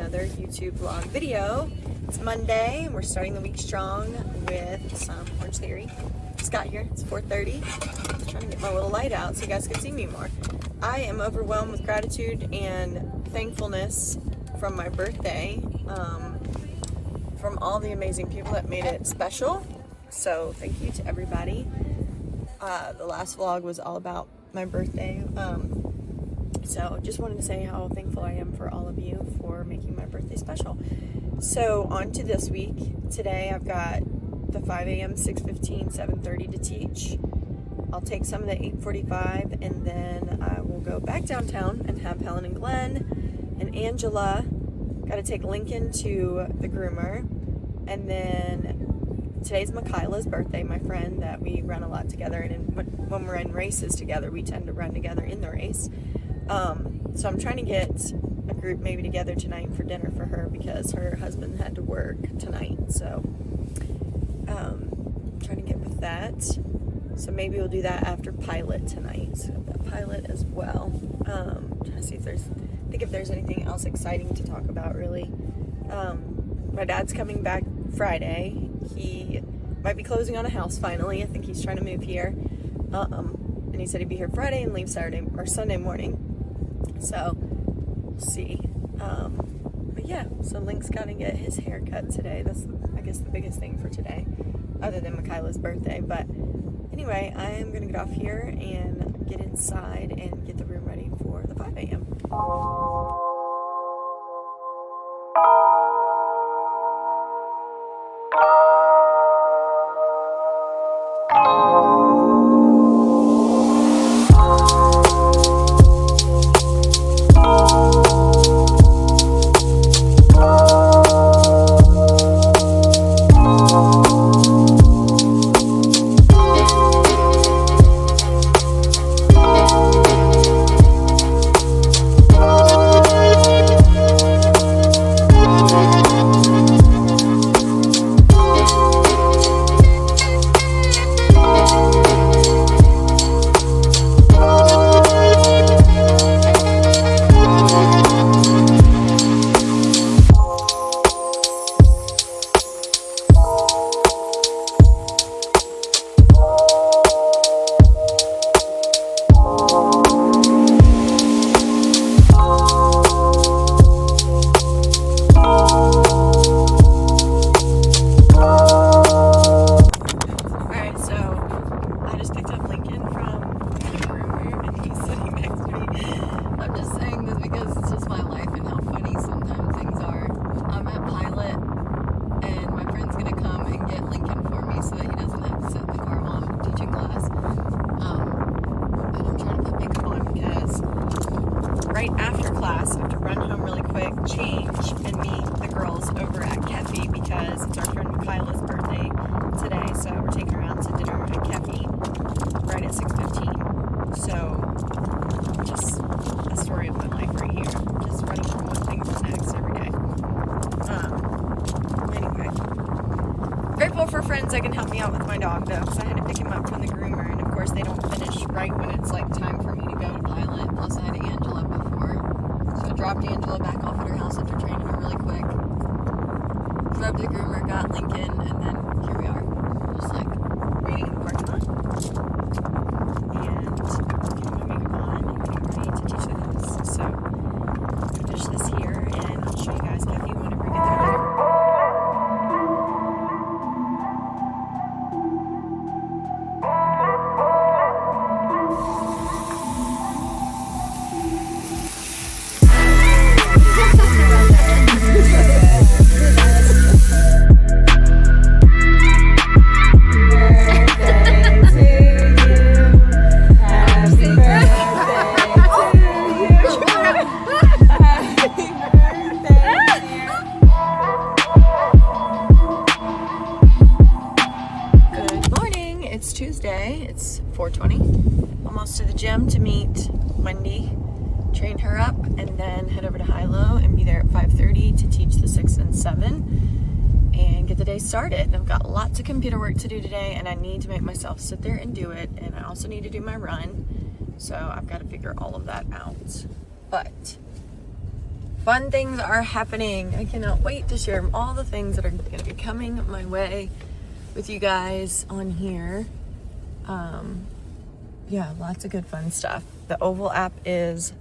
another YouTube vlog video. It's Monday and we're starting the week strong with some Orange Theory. Just got here, it's 4:30. Just trying to get my little light out so you guys can see me more. I am overwhelmed with gratitude and thankfulness from my birthday, from all the amazing people that made it special. So thank you to everybody. The last vlog was all about my birthday. So just wanted to say how thankful I am for all of you for making my birthday special. So on to this week. Today I've got the 5 a.m., 6:15, 7:30 to teach. I'll take some of the 8:45 and then I will go back downtown and have Helen and Glenn and Angela. Got to take Lincoln to the groomer. And then today's Michaela's birthday, my friend that we run a lot together. And when we're in races together, we tend to run together in the race. So I'm trying to get a group maybe together tonight for dinner for her because her husband had to work tonight. So trying to get with that. So maybe we'll do that after Pilot tonight. So I've got Pilot as well. Trying to see if there's anything else exciting to talk about really. My dad's coming back Friday. He might be closing on a house finally. I think he's trying to move here. And he said he'd be here Friday and leave Saturday or Sunday morning. So we'll see. But yeah, so Link's got to get his hair cut today. That's, I guess, the biggest thing for today, other than Michaela's birthday. But anyway, I am going to get off here and get inside and get the room ready for the 5 a.m. Right after class, I have to run home really quick, change, and meet the girls over at Kefi because it's our friend Michaela's birthday today. So we're taking her out to dinner at Kefi right at 6:15. So just a story of my life right here. Just running from one thing to the next every day. Anyway, grateful for friends that can help me out with my dog though, because I had to pick him up from the groomer, and of course they don't finish right when it's like time for me to go to Pilot. Plus I had Angela before, so I dropped Angela back off at her house after training her really quick. Drove to the groomer, got Lincoln, and then here we are, just like waiting in the parking lot. And getting my makeup on and getting ready to teach the class. So I'm gonna finish this here, and I'll show you guys Kefi whenever we get there. It's Tuesday, it's 4:20, almost to the gym to meet Wendy, train her up, and then head over to Hilo and be there at 5:30 to teach the 6 and 7 and get the day started. I've got lots of computer work to do today and I need to make myself sit there and do it, and I also need to do my run, so I've got to figure all of that out. But fun things are happening. I cannot wait to share all the things that are going to be coming my way with you guys on here. Yeah, lots of good fun stuff. The Oval app is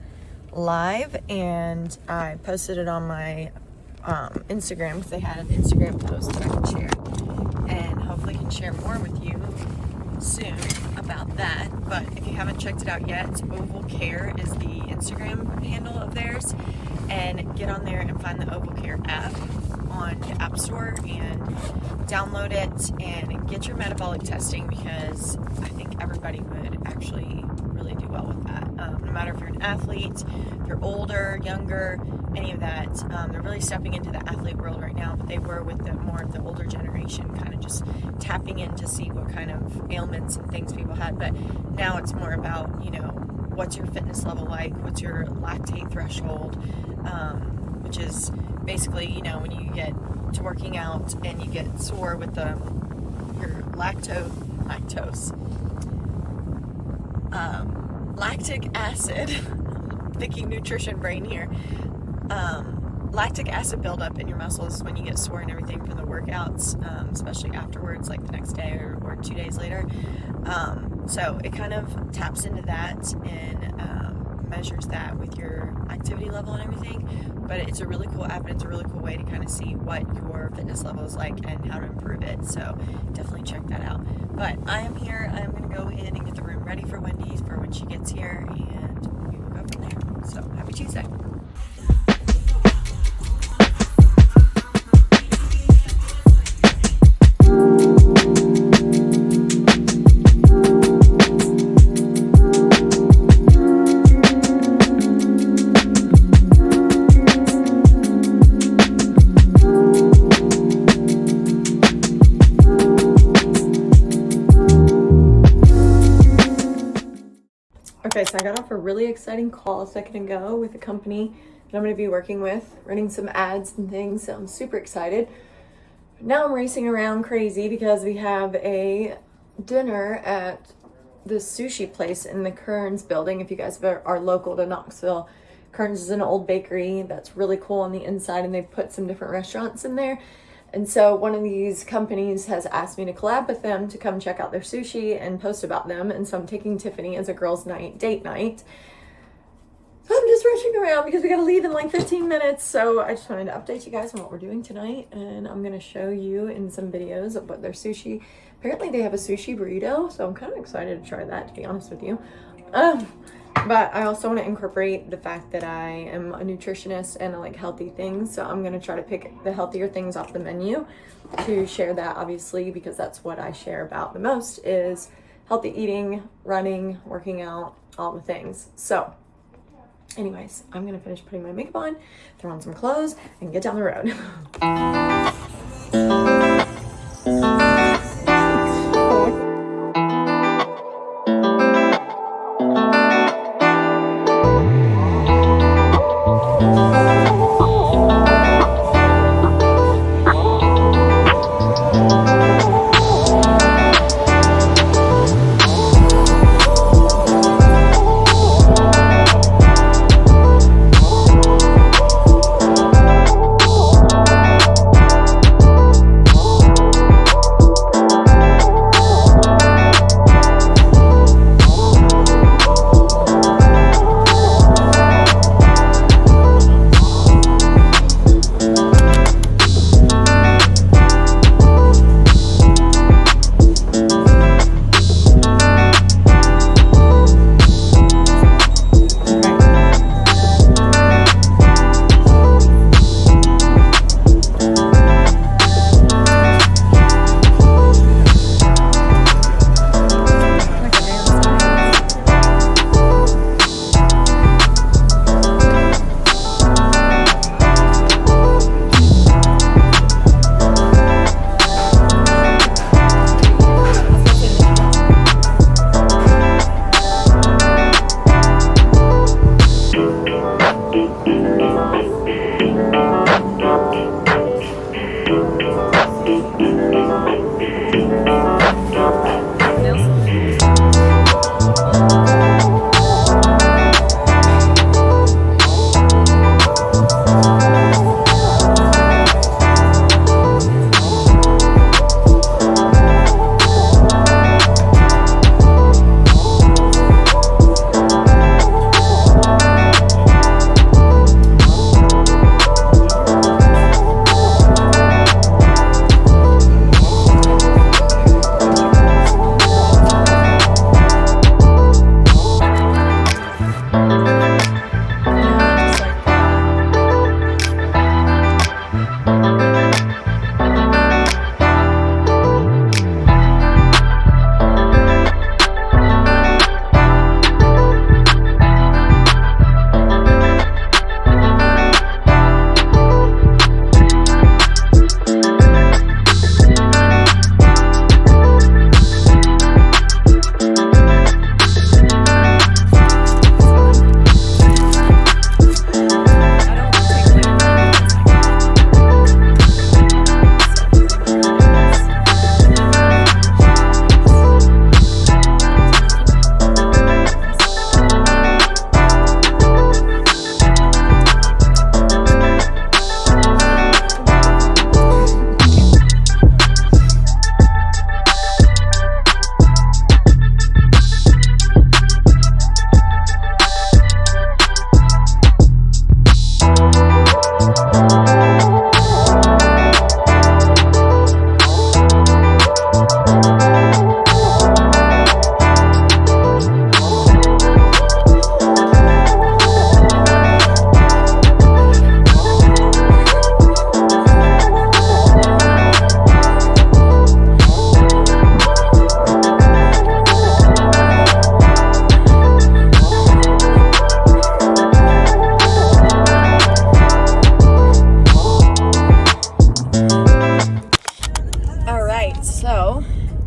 live, and I posted it on my Instagram because they had an Instagram post that I can share, and hopefully can share more with you soon about that. But if you haven't checked it out yet, Oval Care is the Instagram handle of theirs, and get on there and find the Oval Care app on the App Store and download it and get your metabolic testing, because I think everybody would actually really do well with that. No matter if you're an athlete, if you're older, younger, any of that. They're really stepping into the athlete world right now, but they were with the more of the older generation, kind of just tapping in to see what kind of ailments and things people had. But now it's more about, you know, what's your fitness level like, what's your lactate threshold, which is basically, you know, when you get to working out and you get sore with your lactic acid, thinking nutrition brain here, lactic acid buildup in your muscles when you get sore and everything from the workouts, especially afterwards, like the next day or 2 days later. So it kind of taps into that and measures that with your activity level and everything. But it's a really cool app, and it's a really cool way to kind of see what your fitness level is like and how to improve it. So definitely check that out. But I am here. I'm going to go in and get the room ready for Wendy's for when she gets here, and we will go from there. So happy Tuesday. Okay, so I got off a really exciting call a second ago with a company that I'm going to be working with, running some ads and things, so I'm super excited. Now I'm racing around crazy because we have a dinner at the sushi place in the Kearns building. If you guys are local to Knoxville, Kearns is an old bakery that's really cool on the inside, and they've put some different restaurants in there. And so one of these companies has asked me to collab with them to come check out their sushi and post about them. And so I'm taking Tiffany as a girls' night, date night. So I'm just rushing around because we got to leave in like 15 minutes. So I just wanted to update you guys on what we're doing tonight. And I'm going to show you in some videos of what their sushi. Apparently they have a sushi burrito. So I'm kind of excited to try that, to be honest with you. But I also want to incorporate the fact that I am a nutritionist and I like healthy things. So I'm going to try to pick the healthier things off the menu to share that, obviously, because that's what I share about the most is healthy eating, running, working out, all the things. So anyways, I'm going to finish putting my makeup on, throw on some clothes, and get down the road.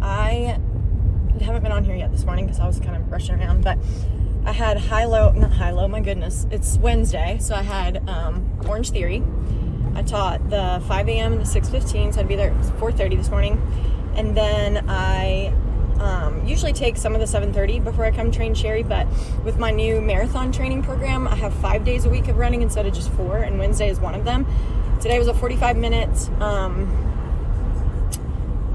I haven't been on here yet this morning because I was kind of rushing around, but I had my goodness, it's Wednesday, so I had Orange Theory. I taught the 5 a.m. and the 6:15, so I'd be there at 4:30 this morning. And then I usually take some of the 7:30 before I come train Sherry, but with my new marathon training program, I have 5 days a week of running instead of just 4, and Wednesday is one of them. Today was a 45-minute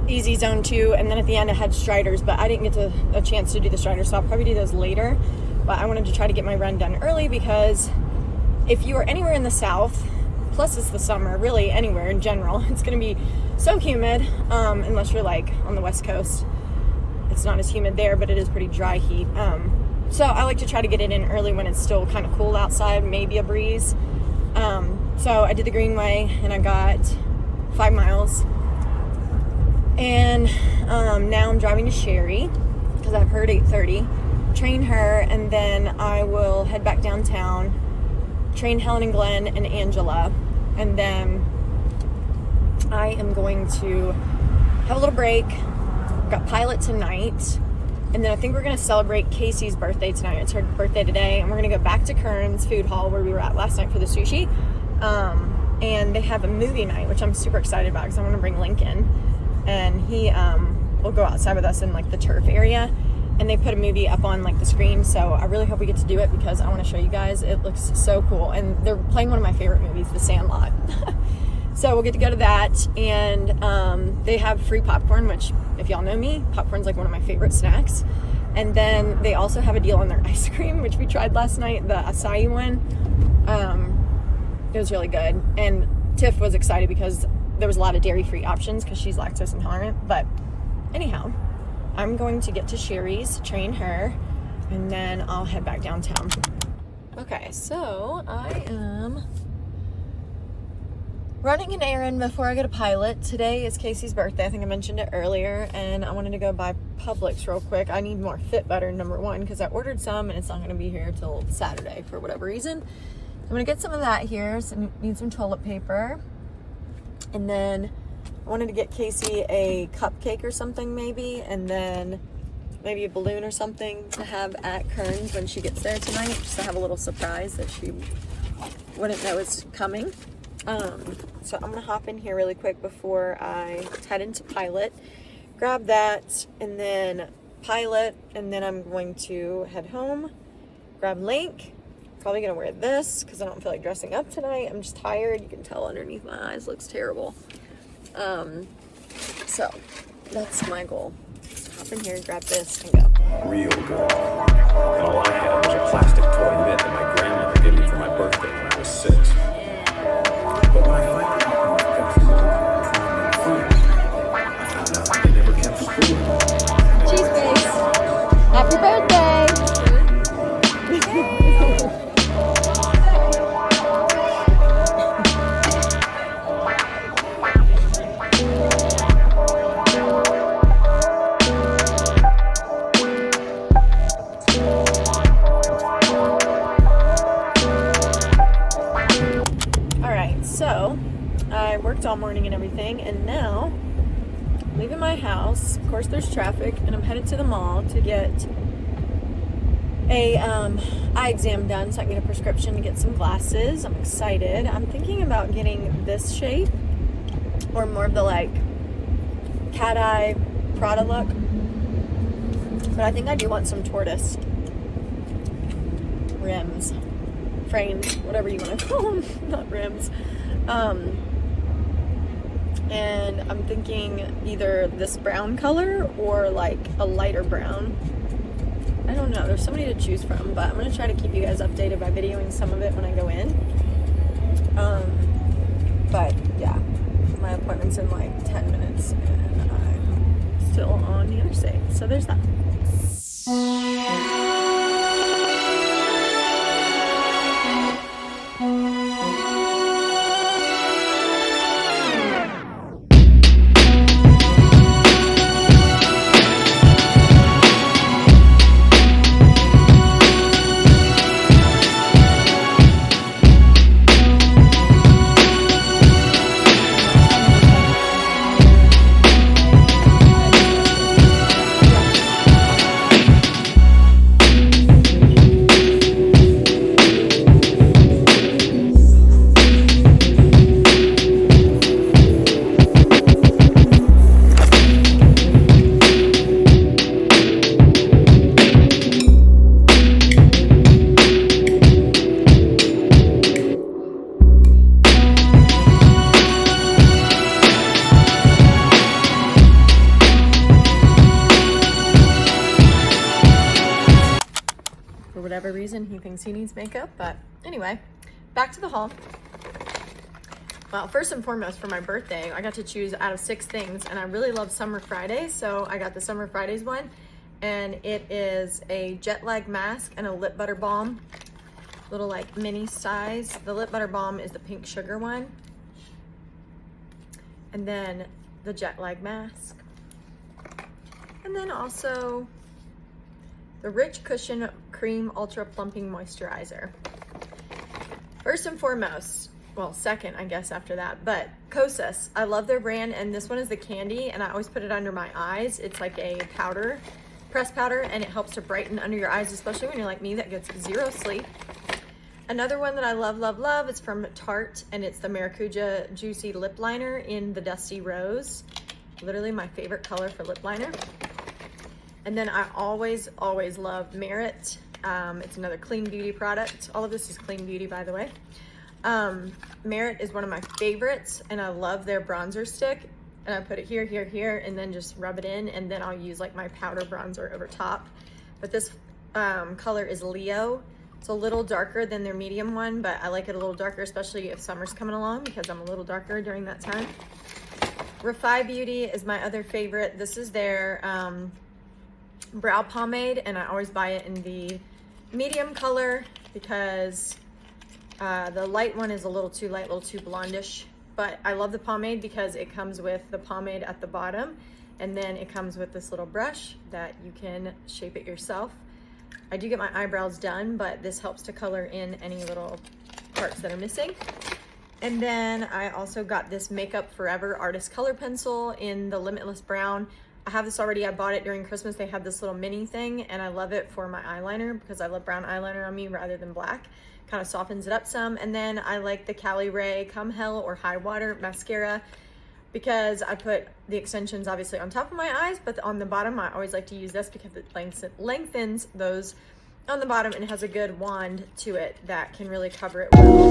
easy zone 2, and then at the end I had striders, but I didn't get a chance to do the striders, so I'll probably do those later. But I wanted to try to get my run done early because if you are anywhere in the South, plus it's the summer, really anywhere in general, it's going to be so humid, unless you're like on the West Coast. It's not as humid there, but it is pretty dry heat. So I like to try to get it in early when it's still kind of cool outside, maybe a breeze. So I did the Greenway and I got 5 miles. And now I'm driving to Sherry because I've heard 8:30. Train her, and then I will head back downtown, train Helen and Glenn and Angela, and then I am going to have a little break. I've got Pilot tonight, and then I think we're going to celebrate Casey's birthday tonight. It's her birthday today, and we're going to go back to Kern's Food Hall where we were at last night for the sushi, and they have a movie night, which I'm super excited about because I want to bring Lincoln, and he will go outside with us in like the turf area. And they put a movie up on like the screen, so I really hope we get to do it because I want to show you guys. It looks so cool, and they're playing one of my favorite movies, The Sandlot. So we'll get to go to that, and they have free popcorn, which if y'all know me, popcorn's like one of my favorite snacks. And then they also have a deal on their ice cream, which we tried last night, the acai one. It was really good, and Tiff was excited because there was a lot of dairy-free options because she's lactose intolerant. But anyhow, I'm going to get to Sherry's, train her, and then I'll head back downtown. Okay, so I am running an errand before I go to Pilot. Today is Casey's birthday. I think I mentioned it earlier, and I wanted to go buy Publix real quick. I need more Fit Butter, number one, because I ordered some, and it's not going to be here till Saturday for whatever reason. I'm going to get some of that here. So I need some toilet paper, and then I wanted to get Casey a cupcake or something maybe, and then maybe a balloon or something to have at Kern's when she gets there tonight, just to have a little surprise that she wouldn't know it's coming. So I'm gonna hop in here really quick before I head into Pilot, grab that, and then Pilot, and then I'm going to head home, grab Link. Probably gonna wear this because I don't feel like dressing up tonight. I'm just tired. You can tell underneath my eyes looks terrible. So that's my goal. Just hop in here and grab this and go. Real good. And all I had was a plastic toy mitt that my grandmother gave me for my birthday when I was 6. But when I finally got my best I found out they never kept school. Cheese face. Happy birthday. So I worked all morning and everything, and now I'm leaving my house. Of course there's traffic, and I'm headed to the mall to get a eye exam done so I can get a prescription to get some glasses. I'm excited. I'm thinking about getting this shape or more of the like cat eye Prada look, but I think I do want some tortoise rims, frames, whatever you want to call them, not rims. And I'm thinking either this brown color or like a lighter brown. I don't know, there's so many to choose from, but I'm going to try to keep you guys updated by videoing some of it when I go in. But yeah, my appointment's in like 10 minutes and I'm still on the interstate, so there's that. whatever reason he thinks he needs makeup. But anyway, back to the haul. Well, first and foremost, for my birthday, I got to choose out of 6 things, and I really love Summer Fridays, so I got the Summer Fridays one, and it is a jet lag mask and a lip butter balm, little like mini size. The lip butter balm is the pink sugar one, and then the jet lag mask, and then also the Rich Cushion Cream Ultra Plumping Moisturizer. First and foremost, well, second, I guess, after that, but Kosas. I love their brand, and this one is the candy, and I always put it under my eyes. It's like a powder, pressed powder, and it helps to brighten under your eyes, especially when you're like me that gets 0 sleep. Another one that I love, love, love is from Tarte, and it's the Maracuja Juicy Lip Liner in the Dusty Rose. Literally my favorite color for lip liner. And then I always, always love Merit. It's another clean beauty product. All of this is clean beauty, by the way. Merit is one of my favorites, and I love their bronzer stick, and I put it here, here, here, and then just rub it in, and then I'll use like my powder bronzer over top. But this color is Leo. It's a little darker than their medium one, but I like it a little darker, especially if summer's coming along, because I'm a little darker during that time. Refi Beauty is my other favorite. This is their brow pomade, and I always buy it in the medium color because the light one is a little too light, a little too blondish, but I love the pomade because it comes with the pomade at the bottom, and then it comes with this little brush that you can shape it yourself. I do get my eyebrows done, but this helps to color in any little parts that are missing. And then I also got this Makeup Forever Artist Color Pencil in the Limitless Brown. I have this already. I bought it during Christmas. They had this little mini thing, and I love it for my eyeliner because I love brown eyeliner on me rather than black. Kind of softens it up some. And then I like the Cali Ray Come Hell or High Water mascara because I put the extensions obviously on top of my eyes, but on the bottom I always like to use this because it lengthens those on the bottom, and it has a good wand to it that can really cover it well.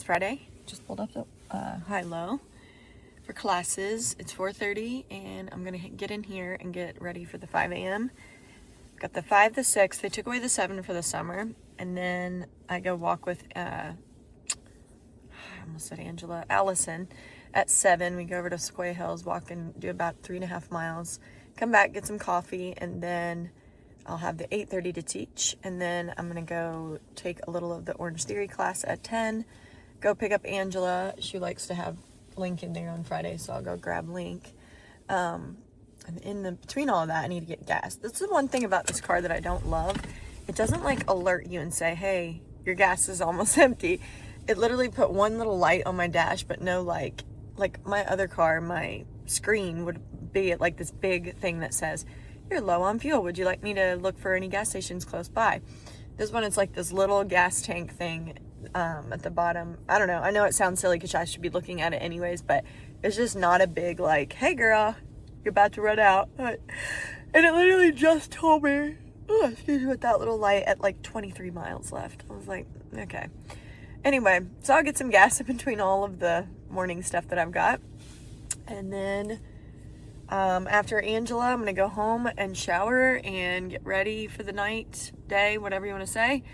Friday. Just pulled up the high-low for classes. It's 4:30, and I'm gonna get in here and get ready for the 5 a.m. Got the 5, the 6. They took away the 7 for the summer, and then I go walk with I almost said Allison at 7. We go over to Sequoia Hills, walk and do about 3.5 miles. Come back, get some coffee, and then I'll have the 8:30 to teach, and then I'm gonna go take a little of the Orange Theory class at 10. Go pick up Angela. She likes to have Link in there on Friday, so I'll go grab Link. And between all of that, I need to get gas. That's the one thing about this car that I don't love. It doesn't like alert you and say, hey, your gas is almost empty. It literally put one little light on my dash, but no like my other car, my screen would be at like this big thing that says, you're low on fuel. Would you like me to look for any gas stations close by? This one, it's like this little gas tank thing at the bottom. I don't know. I know it sounds silly because I should be looking at it anyways, but it's just not a big like, hey girl, you're about to run out. And it literally just told me, excuse me, with that little light at like 23 miles left. I was like, okay. Anyway, so I'll get some gas in between all of the morning stuff that I've got. And then after Angela, I'm going to go home and shower and get ready for the night, day, whatever you want to say.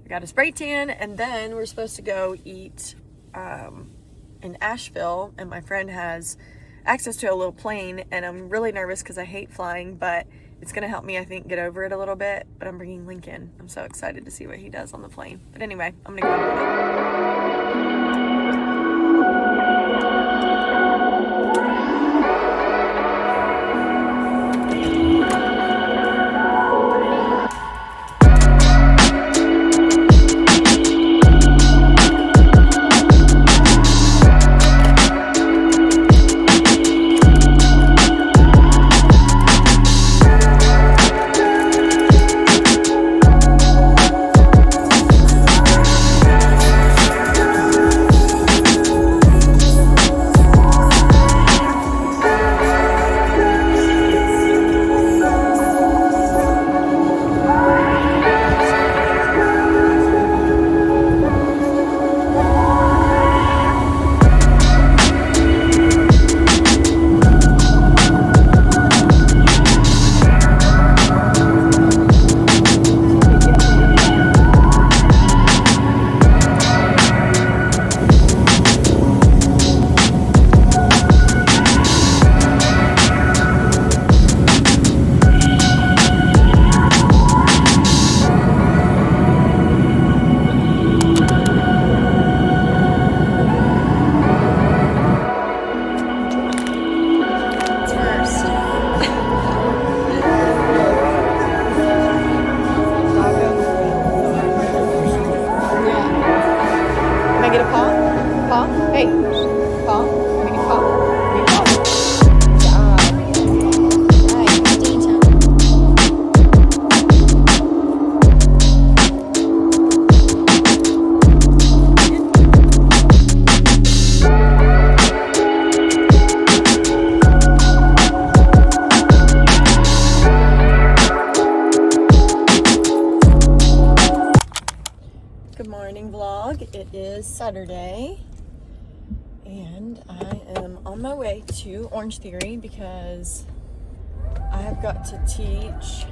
I got a spray tan, and then we're supposed to go eat in Asheville, and my friend has access to a little plane, and I'm really nervous because I hate flying, but it's going to help me, I think, get over it a little bit. But I'm bringing Lincoln. I'm so excited to see what he does on the plane. But anyway, I'm going to go do it. It is Saturday, and I am on my way to Orange Theory because I have got to teach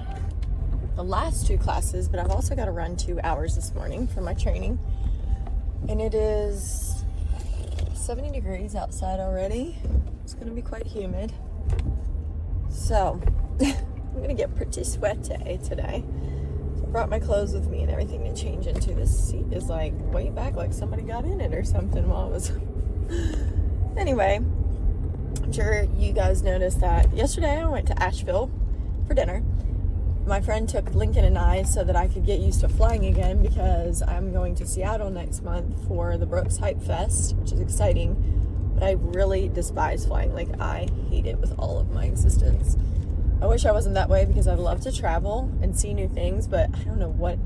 the last 2 classes, but I've also got to run 2 hours this morning for my training. And it is 70 degrees outside already. It's going to be quite humid. So, I'm going to get pretty sweaty today. So I brought my clothes with me and everything to change into. This seat is like way back, like somebody got in it or something while it was... Anyway, I'm sure you guys noticed that yesterday I went to Asheville for dinner. My friend took Lincoln and I so that I could get used to flying again because I'm going to Seattle next month for the Brooks Hype Fest, which is exciting, but I really despise flying. Like, I hate it with all of my existence. I wish I wasn't that way because I love to travel and see new things, but I don't know what.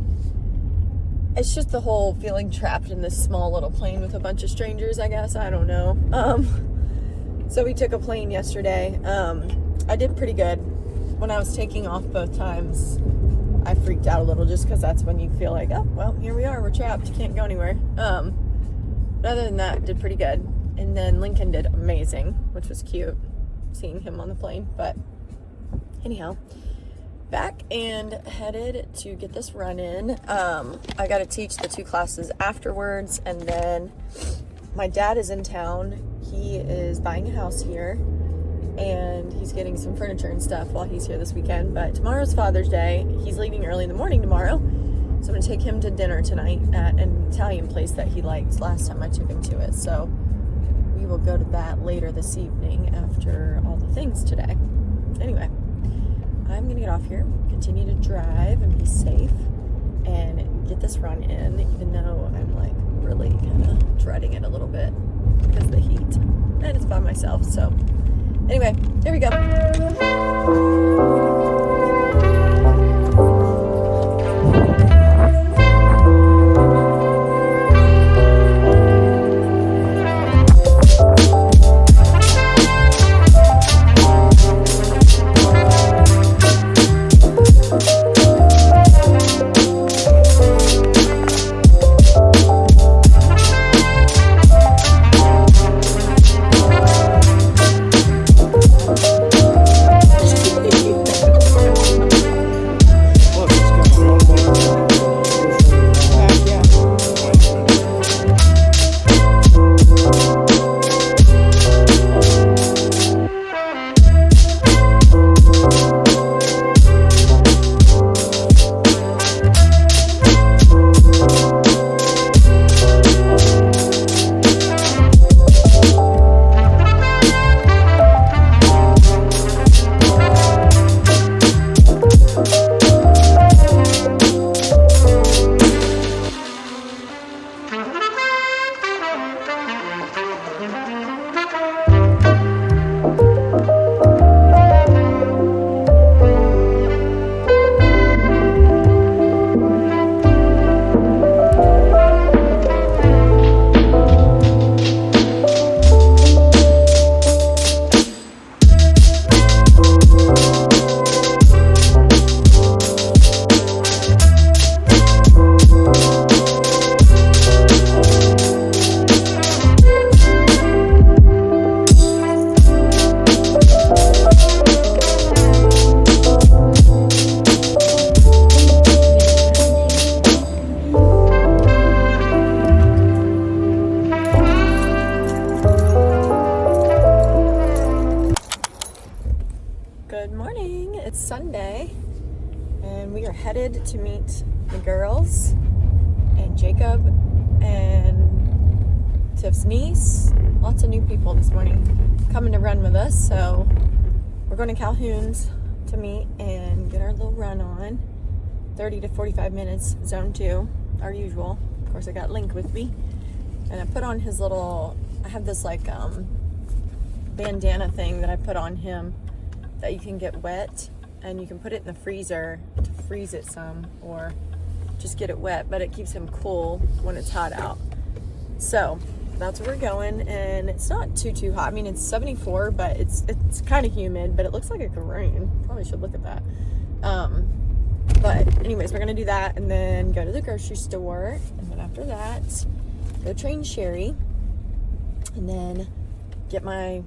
It's just the whole feeling trapped in this small little plane with a bunch of strangers, I guess. I don't know. So we took a plane yesterday. I did pretty good. When I was taking off both times, I freaked out a little just because that's when you feel like, oh, well, here we are, we're trapped, can't go anywhere. But other than that, did pretty good. And then Lincoln did amazing, which was cute, seeing him on the plane. But anyhow, back and headed to get this run in. I got to teach the 2 classes afterwards, and then my dad is in town. He is buying a house here, and he's getting some furniture and stuff while he's here this weekend. But tomorrow's Father's Day. He's leaving early in the morning tomorrow, so I'm going to take him to dinner tonight at an Italian place that he liked last time I took him to it. So we will go to that later this evening after all the things today. Anyway, I'm going to get off here, continue to drive and be safe, and get this run in, even though I'm like really kind of dreading it a little bit because of the heat. And it's by myself, so anyway, here we go. Good morning. It's Sunday, and we are headed to meet the girls and Jacob and Tiff's niece. Lots of new people this morning coming to run with us, so we're going to Calhoun's to meet and get our little run on. 30 to 45 minutes, zone 2, our usual. Of course, I got Link with me, and I put on his little, I have this like bandana thing that I put on him that you can get wet, and you can put it in the freezer to freeze it some, or just get it wet, but it keeps him cool when it's hot out. So that's where we're going, and it's not too hot. I mean, it's 74, but it's kind of humid, but it looks like it could rain. Probably should look at that. But anyways, we're gonna do that and then go to the grocery store, and then after that go train Sherry, and then get my,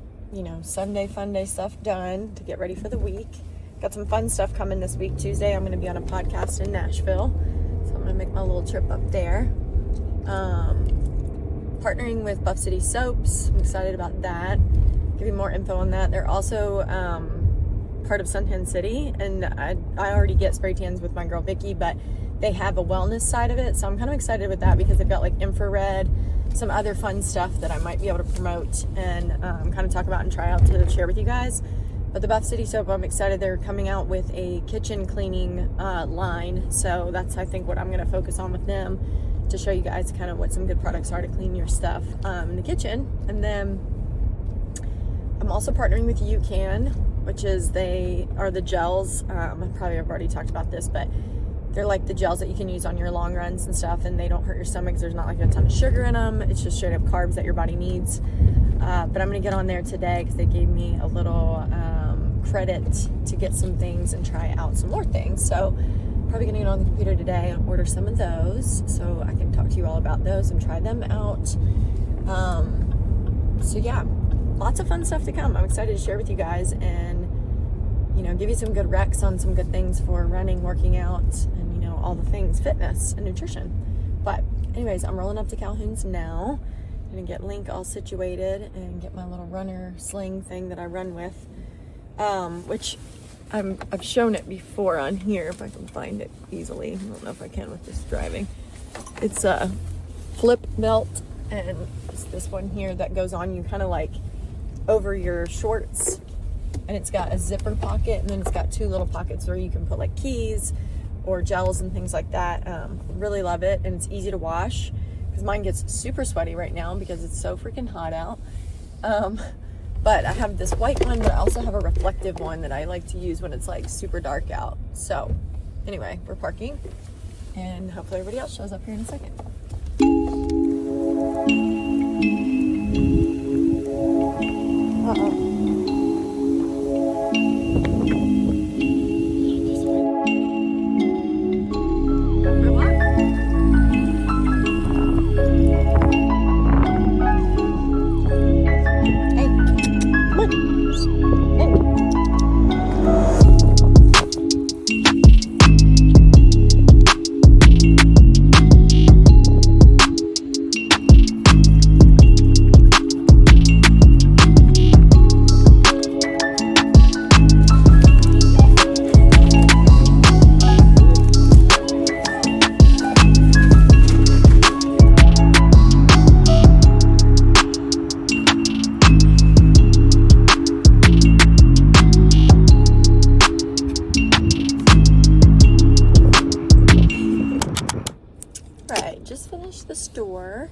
Sunday fun day stuff done to get ready for the week. Got some fun stuff coming this week. Tuesday, I'm going to be on a podcast in Nashville, so I'm going to make my little trip up there. Partnering with Buff City Soaps. I'm excited about that. Give you more info on that. They're also part of Suntan City, and I already get spray tans with my girl Vicky, but they have a wellness side of it, so I'm kind of excited with that because they've got like infrared, some other fun stuff that I might be able to promote and kind of talk about and try out to share with you guys. But the Buff City Soap, I'm excited. They're coming out with a kitchen cleaning line, so that's, I think, what I'm going to focus on with them, to show you guys kind of what some good products are to clean your stuff in the kitchen. And then I'm also partnering with UCAN, which is, they are the gels. I probably have already talked about this, but they're like the gels that you can use on your long runs and stuff, and they don't hurt your stomach. There's not like a ton of sugar in them. It's just straight up carbs that your body needs. But I'm gonna get on there today because they gave me a little credit to get some things and try out some more things. So probably gonna get on the computer today and order some of those so I can talk to you all about those and try them out. So yeah, lots of fun stuff to come. I'm excited to share with you guys and, give you some good recs on some good things for running, working out, and, all the things, fitness and nutrition. But anyways, I'm rolling up to Calhoun's now. I'm gonna get Link all situated and get my little runner sling thing that I run with, which I've shown it before on here if I can find it easily. I don't know if I can with this driving. It's a flip belt, and it's this one here that goes on you kind of like over your shorts, and it's got a zipper pocket, and then it's got two little pockets where you can put like keys or gels and things like that. Really love it, and it's easy to wash because mine gets super sweaty right now because it's so freaking hot out. But I have this white one, but I also have a reflective one that I like to use when it's like super dark out. So anyway, we're parking, and hopefully everybody else shows up here in a second. Uh-oh. The store,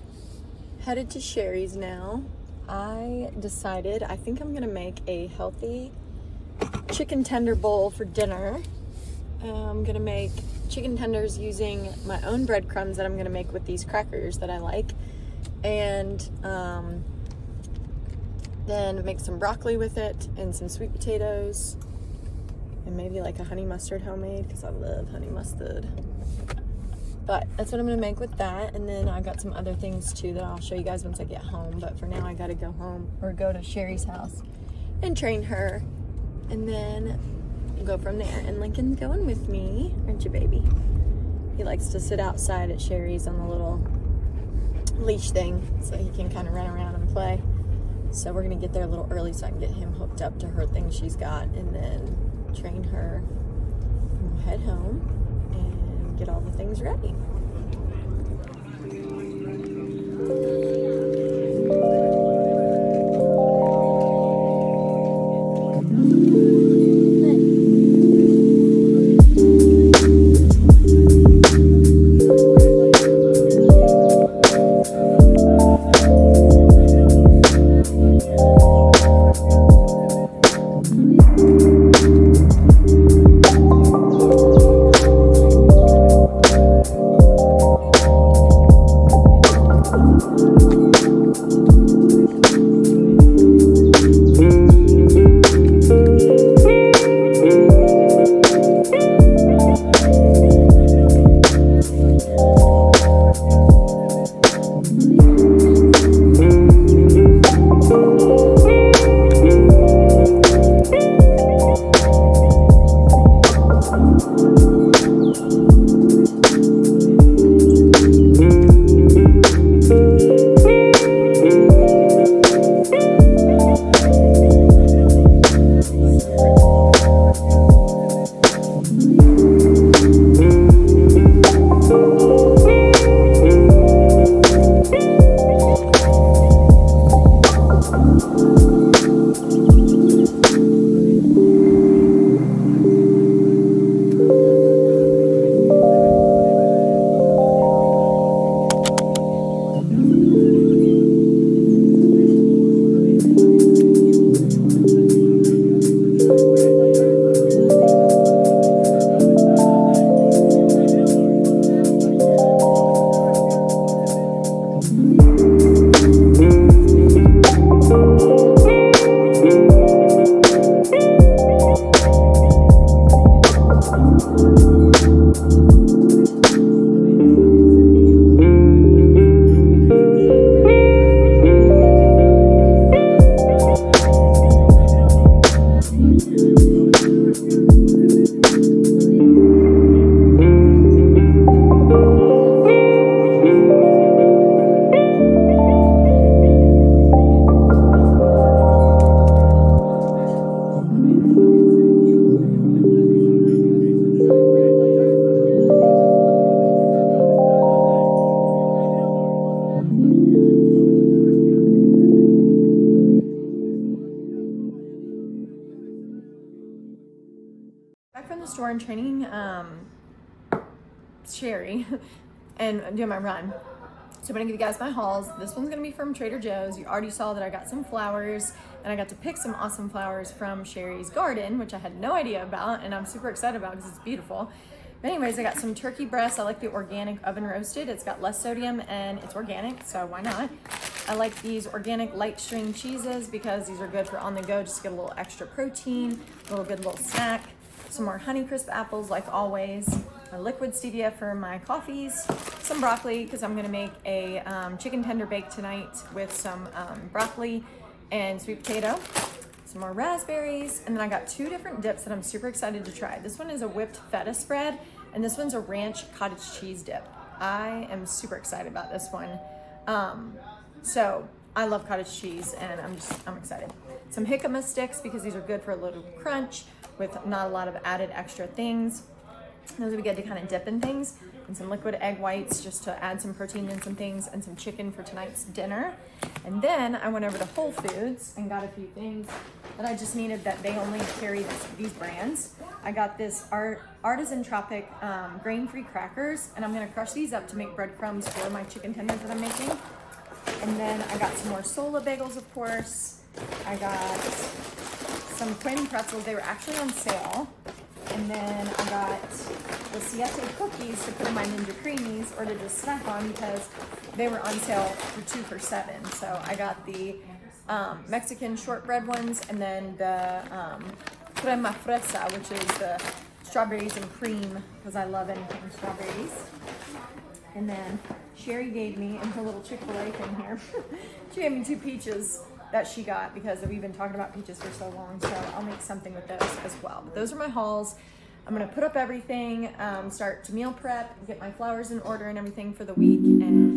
headed to Sherry's now. I decided I think I'm gonna make a healthy chicken tender bowl for dinner. I'm gonna make chicken tenders using my own breadcrumbs that I'm gonna make with these crackers that I like, and then make some broccoli with it and some sweet potatoes and maybe like a honey mustard homemade because I love honey mustard. But that's what I'm gonna make with that, and then I got some other things too that I'll show you guys once I get home. But for now, I gotta go home or go to Sherry's house and train her, and then go from there. And Lincoln's going with me, aren't you, baby? He likes to sit outside at Sherry's on the little leash thing so he can kind of run around and play. So we're gonna get there a little early so I can get him hooked up to her thing she's got, and then train her, and we'll head home and get all the things ready. Back from the store and training Sherry and doing my run. So I'm gonna give you guys my hauls. This one's gonna be from Trader Joe's. You already saw that I got some flowers and I got to pick some awesome flowers from Sherry's garden, which I had no idea about and I'm super excited about because it's beautiful. But anyways, I got some turkey breasts. I like the organic oven roasted. It's got less sodium and it's organic, so why not? I like these organic light string cheeses because these are good for on the go, just to get a little extra protein, a little good little snack. Some more Honeycrisp apples like always, a liquid stevia for my coffees, some broccoli because I'm gonna make a chicken tender bake tonight with some broccoli and sweet potato, some more raspberries, and then I got two different dips that I'm super excited to try. This one is a whipped feta spread and this one's a ranch cottage cheese dip. I am super excited about this one. So I love cottage cheese and I'm excited. Some jicama sticks because these are good for a little crunch with not a lot of added extra things. Those would be good to kind of dip in things. And some liquid egg whites just to add some protein in some things, and some chicken for tonight's dinner. And then I went over to Whole Foods and got a few things that I just needed that they only carry these brands. I got this Artisan Tropic grain-free crackers, and I'm gonna crush these up to make breadcrumbs for my chicken tenders that I'm making. And then I got some more Sola bagels, of course. I got some twin pretzels. They were actually on sale. And then I got the Siete cookies to put in my Ninja Creamies or to just snack on because they were on sale for 2 for $7. So I got the Mexican shortbread ones and then the crema fresa, which is the strawberries and cream because I love anything strawberries. And then Sherry gave me in her little Chick-fil-A thing here, she gave me 2 peaches that she got because we've been talking about peaches for so long, so I'll make something with those as well. But those are my hauls. I'm gonna put up everything, start to meal prep, get my flowers in order and everything for the week. And